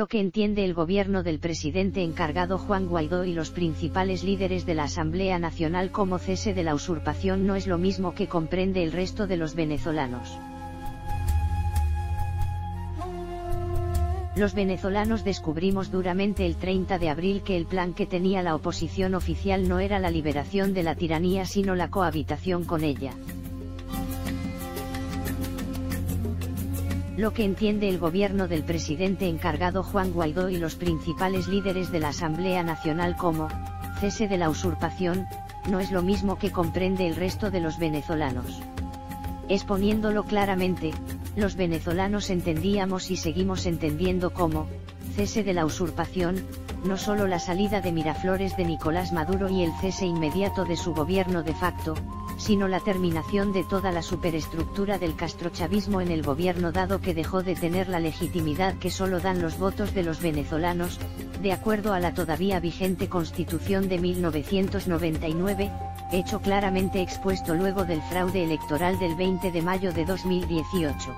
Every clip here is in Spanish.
Lo que entiende el gobierno del presidente encargado Juan Guaidó y los principales líderes de la Asamblea Nacional como cese de la usurpación no es lo mismo que comprende el resto de los venezolanos. Los venezolanos descubrimos duramente el 30 de abril que el plan que tenía la oposición oficial no era la liberación de la tiranía sino la cohabitación con ella. Lo que entiende el gobierno del presidente encargado Juan Guaidó y los principales líderes de la Asamblea Nacional como cese de la usurpación, no es lo mismo que comprende el resto de los venezolanos. Exponiéndolo claramente, los venezolanos entendíamos y seguimos entendiendo como cese de la usurpación, no solo la salida de Miraflores de Nicolás Maduro y el cese inmediato de su gobierno de facto, sino la terminación de toda la superestructura del castrochavismo en el gobierno dado que dejó de tener la legitimidad que solo dan los votos de los venezolanos, de acuerdo a la todavía vigente Constitución de 1999, hecho claramente expuesto luego del fraude electoral del 20 de mayo de 2018.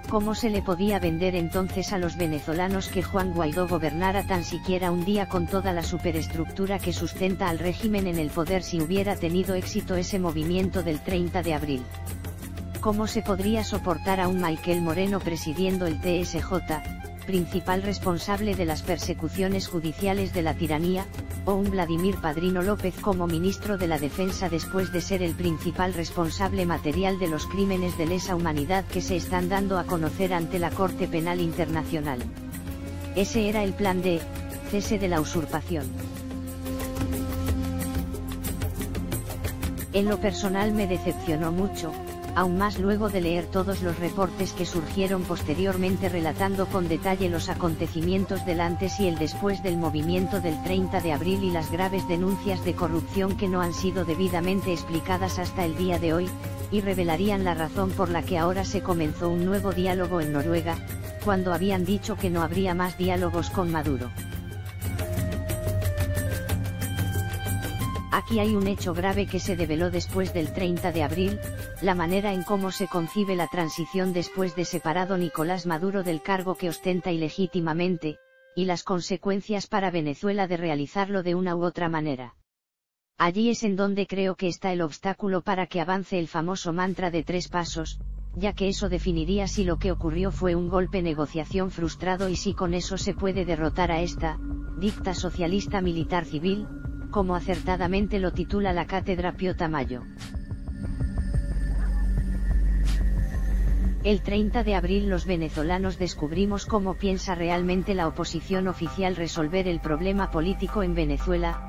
¿Cómo se le podía vender entonces a los venezolanos que Juan Guaidó gobernara tan siquiera un día con toda la superestructura que sustenta al régimen en el poder si hubiera tenido éxito ese movimiento del 30 de abril? ¿Cómo se podría soportar a un Michael Moreno presidiendo el TSJ, principal responsable de las persecuciones judiciales de la tiranía, o un Vladimir Padrino López como ministro de la Defensa después de ser el principal responsable material de los crímenes de lesa humanidad que se están dando a conocer ante la Corte Penal Internacional? Ese era el plan de cese de la usurpación. En lo personal me decepcionó mucho, aún más luego de leer todos los reportes que surgieron posteriormente relatando con detalle los acontecimientos del antes y el después del movimiento del 30 de abril y las graves denuncias de corrupción que no han sido debidamente explicadas hasta el día de hoy, y revelarían la razón por la que ahora se comenzó un nuevo diálogo en Noruega, cuando habían dicho que no habría más diálogos con Maduro. Aquí hay un hecho grave que se develó después del 30 de abril, la manera en cómo se concibe la transición después de separado Nicolás Maduro del cargo que ostenta ilegítimamente, y las consecuencias para Venezuela de realizarlo de una u otra manera. Allí es en donde creo que está el obstáculo para que avance el famoso mantra de 3 pasos, ya que eso definiría si lo que ocurrió fue un golpe negociación frustrado y si con eso se puede derrotar a esta dicta socialista militar civil, como acertadamente lo titula la cátedra Pío Tamayo. El 30 de abril los venezolanos descubrimos cómo piensa realmente la oposición oficial resolver el problema político en Venezuela.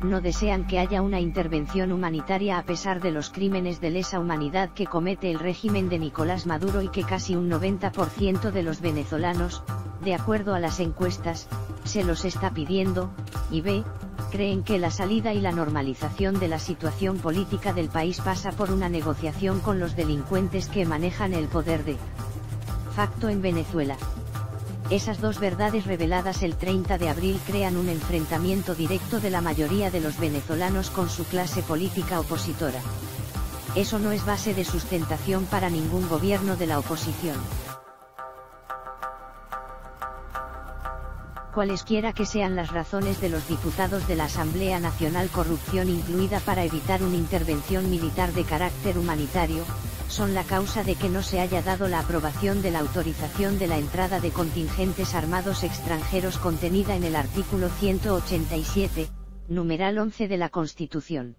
No desean que haya una intervención humanitaria a pesar de los crímenes de lesa humanidad que comete el régimen de Nicolás Maduro y que casi un 90% de los venezolanos, de acuerdo a las encuestas, se los está pidiendo, y b. creen que la salida y la normalización de la situación política del país pasa por una negociación con los delincuentes que manejan el poder de facto en Venezuela. Esas dos verdades reveladas el 30 de abril crean un enfrentamiento directo de la mayoría de los venezolanos con su clase política opositora. Eso no es base de sustentación para ningún gobierno de la oposición. Cualesquiera que sean las razones de los diputados de la Asamblea Nacional, corrupción incluida para evitar una intervención militar de carácter humanitario, son la causa de que no se haya dado la aprobación de la autorización de la entrada de contingentes armados extranjeros contenida en el artículo 187, numeral 11 de la Constitución.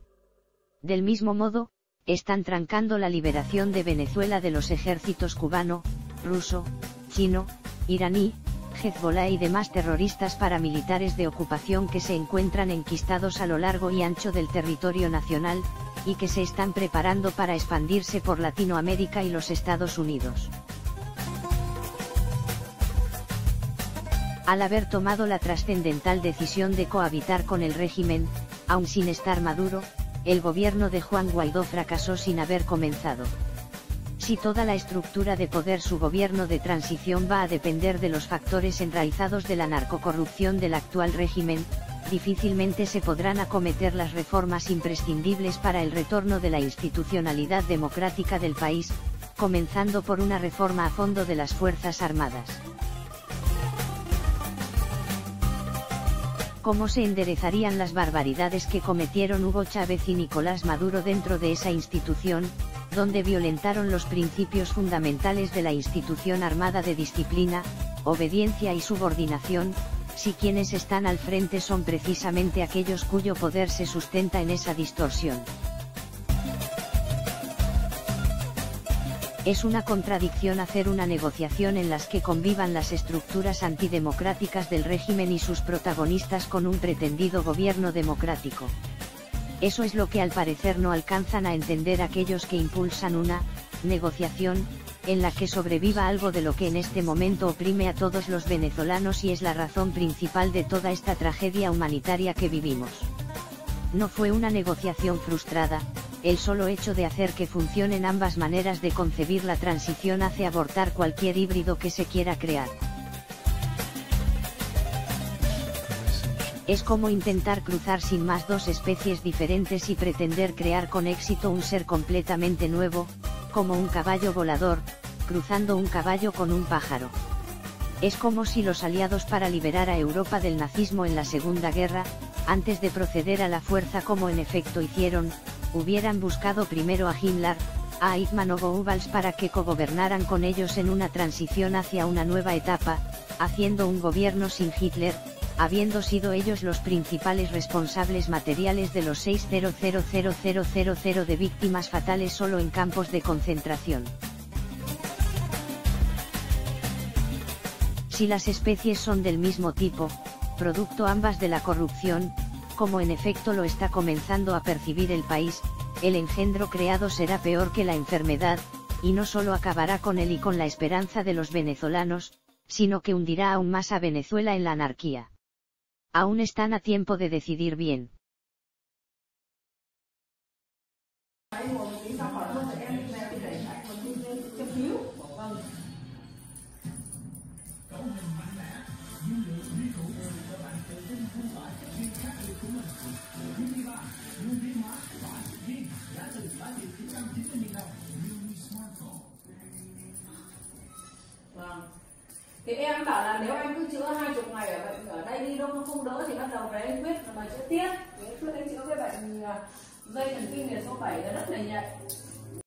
Del mismo modo, están trancando la liberación de Venezuela de los ejércitos cubano, ruso, chino, iraní, Hezbollah y demás terroristas paramilitares de ocupación que se encuentran enquistados a lo largo y ancho del territorio nacional, y que se están preparando para expandirse por Latinoamérica y los Estados Unidos. Al haber tomado la trascendental decisión de cohabitar con el régimen, aun sin estar Maduro, el gobierno de Juan Guaidó fracasó sin haber comenzado. Si toda la estructura de poder su gobierno de transición va a depender de los factores enraizados de la narcocorrupción del actual régimen, difícilmente se podrán acometer las reformas imprescindibles para el retorno de la institucionalidad democrática del país, comenzando por una reforma a fondo de las Fuerzas Armadas. ¿Cómo se enderezarían las barbaridades que cometieron Hugo Chávez y Nicolás Maduro dentro de esa institución, donde violentaron los principios fundamentales de la institución armada de disciplina, obediencia y subordinación, si quienes están al frente son precisamente aquellos cuyo poder se sustenta en esa distorsión? Es una contradicción hacer una negociación en las que convivan las estructuras antidemocráticas del régimen y sus protagonistas con un pretendido gobierno democrático. Eso es lo que al parecer no alcanzan a entender aquellos que impulsan una negociación en la que sobreviva algo de lo que en este momento oprime a todos los venezolanos y es la razón principal de toda esta tragedia humanitaria que vivimos. No fue una negociación frustrada. El solo hecho de hacer que funcionen ambas maneras de concebir la transición hace abortar cualquier híbrido que se quiera crear. Es como intentar cruzar sin más dos especies diferentes y pretender crear con éxito un ser completamente nuevo, como un caballo volador, cruzando un caballo con un pájaro. Es como si los aliados para liberar a Europa del nazismo en la Segunda Guerra, antes de proceder a la fuerza como en efecto hicieron, hubieran buscado primero a Himmler, a Eichmann o Goebbels para que cogobernaran con ellos en una transición hacia una nueva etapa, haciendo un gobierno sin Hitler, habiendo sido ellos los principales responsables materiales de los 600.000 de víctimas fatales solo en campos de concentración. Si las especies son del mismo tipo, producto ambas de la corrupción, como en efecto lo está comenzando a percibir el país, el engendro creado será peor que la enfermedad, y no solo acabará con él y con la esperanza de los venezolanos, sino que hundirá aún más a Venezuela en la anarquía. Aún están a tiempo de decidir bien. Thì em bảo là nếu em cứ chữa 20 ngày ở đây đi đâu nó không đỡ thì bắt đầu về anh quyết mà chữa tiếp. Anh quyết anh chữa cái bệnh dây thần kinh liệt số 7 là rất là nhạy.